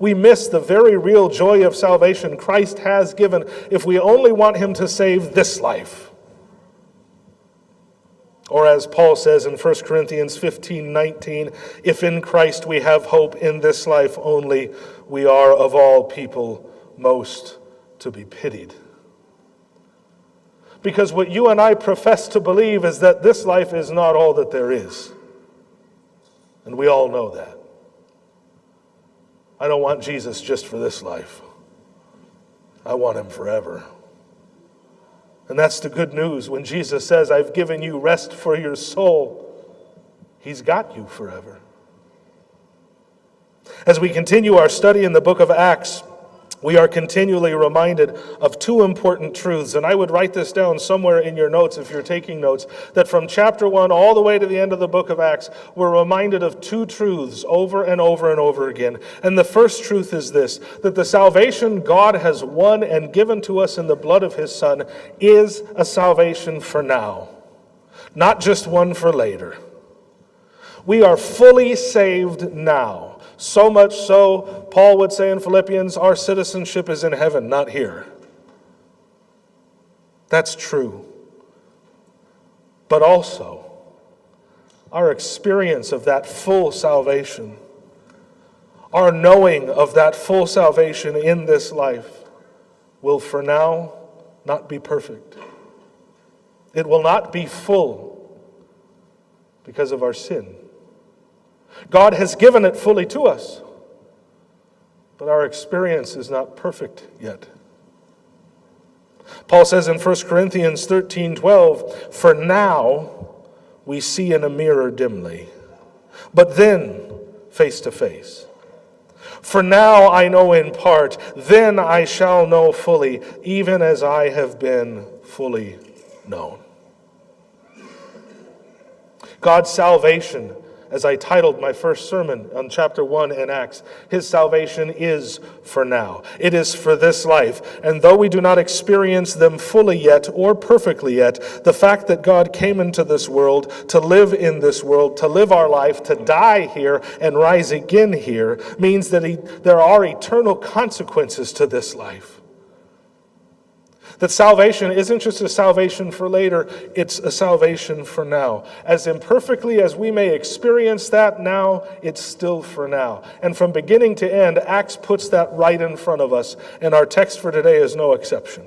We miss the very real joy of salvation Christ has given if we only want him to save this life. Or as Paul says in 1 Corinthians 15:19, if in Christ we have hope in this life only, we are of all people most to be pitied. Because what you and I profess to believe is that this life is not all that there is. And we all know that. I don't want Jesus just for this life. I want him forever. And that's the good news. When Jesus says, I've given you rest for your soul, he's got you forever. As we continue our study in the book of Acts, we are continually reminded of two important truths. And I would write this down somewhere in your notes if you're taking notes, that from chapter 1 all the way to the end of the book of Acts, we're reminded of two truths over and over and over again. And the first truth is this, that the salvation God has won and given to us in the blood of his Son is a salvation for now, not just one for later. We are fully saved now. So much so, Paul would say in Philippians, our citizenship is in heaven, not here. That's true. But also, our experience of that full salvation, our knowing of that full salvation in this life, will for now not be perfect. It will not be full because of our sin. God has given it fully to us, but our experience is not perfect yet. Paul says in 1 Corinthians 13:12, for now we see in a mirror dimly, but then face to face. For now I know in part, then I shall know fully, even as I have been fully known. God's salvation, as I titled my first sermon on chapter 1 in Acts, his salvation is for now. It is for this life. And though we do not experience them fully yet or perfectly yet, the fact that God came into this world to live in this world, to live our life, to die here and rise again here, means that there are eternal consequences to this life. That salvation isn't just a salvation for later, it's a salvation for now. As imperfectly as we may experience that now, it's still for now. And from beginning to end, Acts puts that right in front of us, and our text for today is no exception.